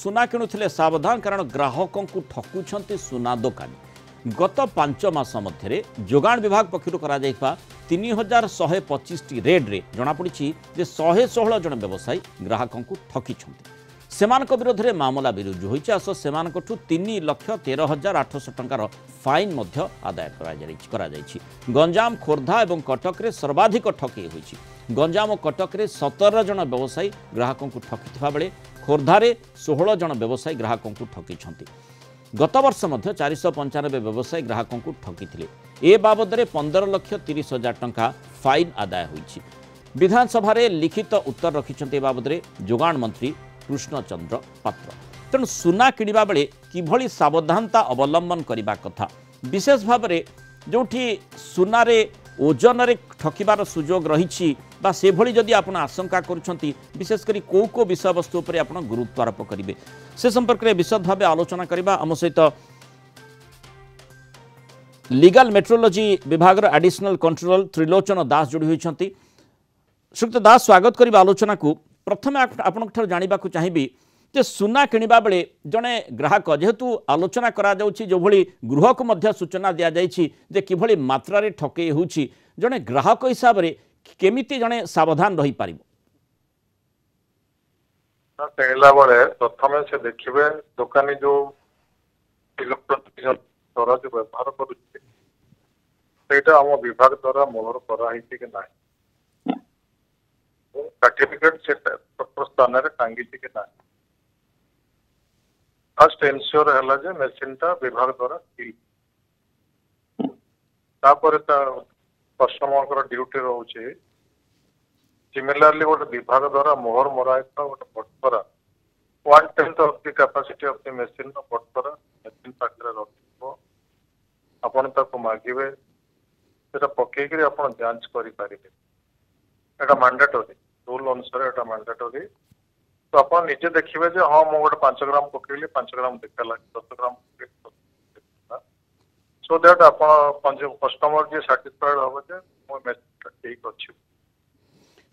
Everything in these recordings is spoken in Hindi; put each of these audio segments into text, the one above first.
सुना किणुथिले सावधान कारण ग्राहकों को ठकुछंती सुना दोकानी। गत 5 मास मध्य जोगाण विभाग पक्षर करा 3125 रेड रे जनापड़ी जे 116 जन व्यवसायी ग्राहकों को ठकी सेमानक विरोध में मामला भी रुजु होइछि। आस सेमानकठु 3,13,800 टंकार फाइन मध्य आदाय करा जाइछि। गंजाम खोर्धा और कटक रे सर्वाधिक ठकी होइछि। गंजाम और कटक रे 17 जन व्यवसायी ग्राहकों को ठकी बेले खोर्धारे 16 जन व्यवसायी ग्राहकों को ठकी। गत वर्ष मध्य 495 व्यवसायी ग्राहकों को ठकी ए बाबद 15,30,000 टंका फाइन आदाय होइछि। विधानसभा लिखित उत्तर रखिछन्ते ए बाबद जोगाण मंत्री कृष्णचंद्र पात्र। तेणु सुना किणवा बेले किभली सावधानता अवलंबन करने कथा, विशेष भाव में जो सुनारे ओजन रे ठकिबार सुजोग रही से भली जदि आप आशंका करुछंती विशेषकर को विषय वस्तु उपर आप गुरुत्वारोप करेंगे से संपर्क में विशद भाव आलोचना करबा। आम सहित लीगल मेट्रोलॉजी विभाग एडिशनल कंट्रोलर त्रिलोचन दास जोड़ी होती। श्रीयुक्त दास स्वागत करबा आलोचना को। प्रथम आपन जानवा चाहिए जे सुना किणवा बेले जड़े ग्राहक जेहेतु आलोचना करा जाउछि जो भली गृह को मध्य सूचना दि जाइछि जे किभली मात्रा रे ठके होउछि जड़े ग्राहक हिसाब रे केमिति जड़े सावधान रही पारिबो। कहला बेले प्रथम से देखिबे दुकानी जो इलेक्ट्रोनिक द्वारा जो व्यवहार करुछि सेटा हम विभाग द्वारा मोहर करा हिछि कि नाही, सर्टिफिकेट से स्थान रे टांगी कि ना। फर्स्ट एनश्योर है जे मेसीन टा विभाग द्वारा सील तापर कस्टमर ड्यूटी रोचे। सिमिलरली गोटे विभाग द्वारा मोहर मराई गोटे बटकरा 1/10 of the capacity of the machine बटकरा मेसीन पाखे रखो आपण ताको मागिबे सेटा पकेकरी आपण जांच करि पारिबे। एटा मैंडेटरी रूल अनुसार एटा मैंडेटरी। तो आप निजे देखिए जे हाँ मु गोटे 5 ग्राम पकेली 5 ग्राम देखला 10 ग्राम सो दैट आप कस्टमर जी सैटिस्फाइड हम जे मो मेसेज ठीक अछि।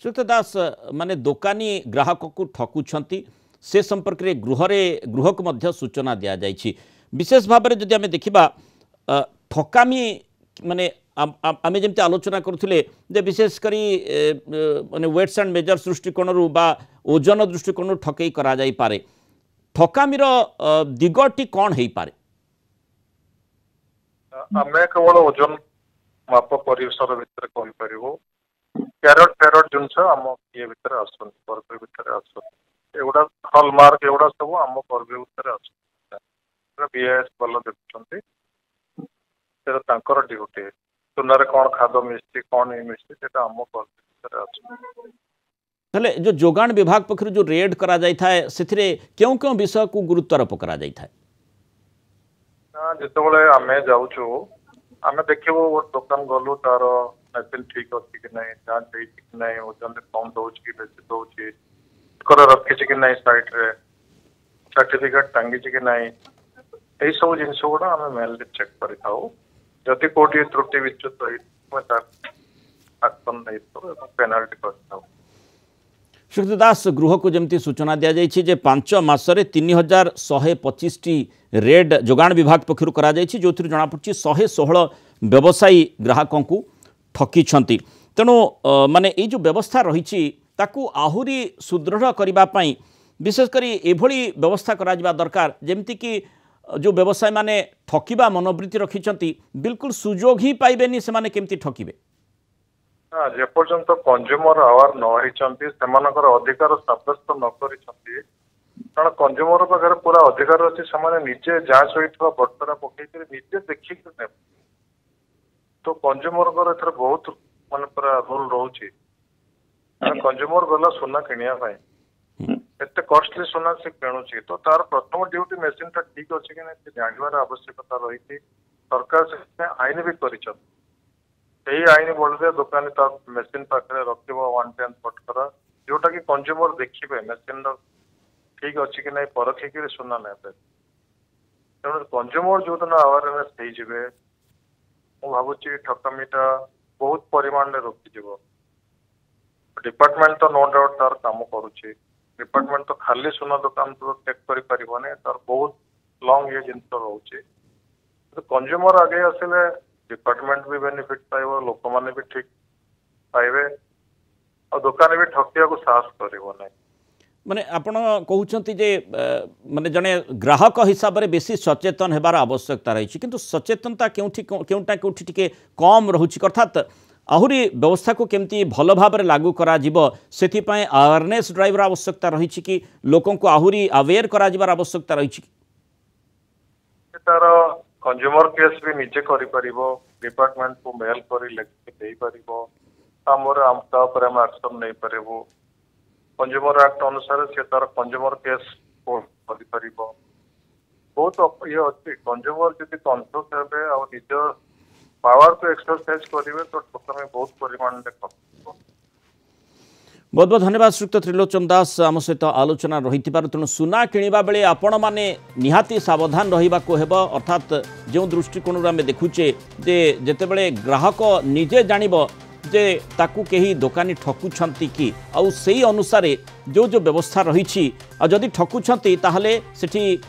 श्रीयुक्त दास माने दोकानी ग्राहक को ठकुछंती से संपर्क में गृह को मध्य सूचना दि जाइछि। विशेष भाव में जदि आमे देखिबा ठकामी माने आमे जमते आलोचना करुले जे विशेष करी माने वेट्स एंड मेजर दृष्टिकोण बा ओजन दृष्टिकोण ठकई करा जाई पारे। ठकामीर दिगटी कौन है पारे? आमे केवल ओजन माप परिसर भितर कहि परिबो। कैरेट फेरेट जिनस आम ये भितर आसन पर्व भितर आसन एगुडा हॉलमार्क एगुडा सब आम पर्व भितर आसन बीएस बल देखुछंती सेटा तांकर ड्यूटी। सुनारे कौन खाद्य मिस्त्री कौन नहीं मिस्त्री सेटा आम पर्व भितर आसन। तले जो जोगाण विभाग पक्षर जो रेड करा जाय थाए सेथिरे क्यों क्यों विषय को गुरुत्वारोप करा जाय थाए? जितेबले आमे जाउछु आमे देखिबो दुकान गलु तार मेसिन ठीक अछि कि नहीं जांच होई कि नहीं ओजन कम दउछि कि बेसी दउछि कर रखिछि कि नहीं साइट रे सर्टिफिकेट टांगी कि नहीं एई सब जिंस गुडा आमे मेल चेक करि थाउ। जदि कोठी त्रुटि विच्युत होई मता एक्शन नै तो पेनाल्टी कर थाउ। श्रीयुक्त दास गृह को जमती सूचना दि जाइछि जे 5 मासरे 3,125 रेड जोगाण विभाग पक्षर करा जाइछि जो जना पड़छि 116 व्यवसायी ग्राहकों को ठकी छंती। तेणु माने ये जो व्यवस्था रही ताकू आहुरी सुदृढ़ करबा पई विशेष करी एभली व्यवस्था करा जिबा दरकार जेमति कि जो व्यवसायी माने ठकिबा मनोवृत्ति रखिछंती बिल्कुल सुजोग ही पाइबेनी से माने केमती ठकिबे। जे पर्यंत कंज्यूमर अवेयर न होइछंती सेमानकर अधिकार साब्यस्त न करिछंती कारण कंज्यूमर पाखरे पूरा अधिकार अछि समाने निजे जांच होइथवा बटरा पकेइ निजे देखि ने। तो कंज्यूमर कर एथर बहुत माने पूरा रूल रहउछि। कंज्यूमर गला सोना किनिया भाई एते कॉस्टली सोना से किणुछि तो तार प्रथम ड्यूटी मेसिन ता ठीक अछि कि नै जानबार आवश्यकता रही। सरकार से आईन भी करिछन यही आईन बोलते दुकानी तो मेसिन पाखे रख 1/10 बटकरा जोटा कि कंज्यूमर देखिए मेसिन ठीक अच्छी कि नहीं परखिक सुना ना तेणु कंज्यूमर जो दिन अवेयरनेस हो भावुची ठकामीटा बहुत परिमाण में रोकीज। डिपार्टमेंट तो नो डाउट तार काम करुच्ची डिपार्टमेंट तो खाली सुना दुकान तो चेक करि परिबने तार बहुत लॉन्ग ये जिंस रहउची तो कंज्यूमर आगे आसिले डिपार्टमेंट भी बेनिफिट पाइबो लोक माने भी ठीक पाइबे और दुकान भी ठकिया को साहस करिवो नै माने आपण कहउछंती जे माने जने ग्राहक हिसाब रे बेसी सचेतन हेबार आवश्यकता रही किंतु सचेतनता केउटा टिके कम रहुची अर्थात आहुरी व्यवस्था को केमती भल भाव में लागू करा जिवो सेथि पय अवेयरनेस ड्राइव आवश्यकता रही कि लोकों को आहुरी अवेयर करा जिबार आवश्यकता रही तार कंज्यूमर केस भी निजे करि परिबो डिपार्टमेंट को मेल करी लेखि देई परिबो हमर आमता पर हम एक्शन नहीं परिबो कंज्यूमर एक्ट अनुसार से तार कंज्यूमर केस करि परिबो बहुत ये अछि कंज्यूमर जति कॉन्शियस हेबे और निज पावर को एक्सरसाइज करिवे तो ठोका में बहुत परिमाण में कम बहुत बहुत धन्यवाद श्रीयुक्त त्रिलोचन दास आम सहित आलोचना रही तेणु सुना किणवा बेले आपण मैंने निहाती सावधान रहा अर्थात जो दृष्टिकोण आम देखुचे जे जेतेबेले ग्राहक निजे जानिबो जे ताकू केही दोकानी ठकुछंती कि आउ सेही अनुसार जो जो व्यवस्था रही जदि ठकुछंती ताहले सेठी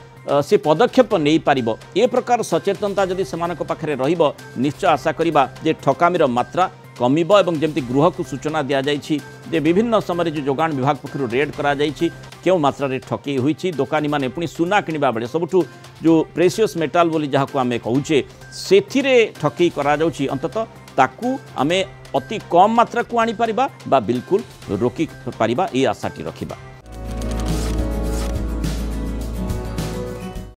से पदक्षेप नहीं पारिबो ए प्रकार सचेतनता जदि सेमानक पाखरे रहिबो निश्चय आशा करिबा जे ठकामीर मात्रा कमिबो एवं जेमती गृह को सूचना दिया जाइछि जे विभिन्न समय जो जोगान विभाग पक्षरु रेड करा जाइछि केउ मात्रा रे ठकी होइछि दोकानी माने पुनी सुना किनिबा बेले सबुठु जो प्रेशियस मेटाल बोली जहाको आमे कहूचे सेथिरे ठकी करा जाउछि अंततः ताकू आमे अति कम मात्रा को आनी पारिबा बा बिल्कुल रोकी पारिबा ए आशाटी रखिबा।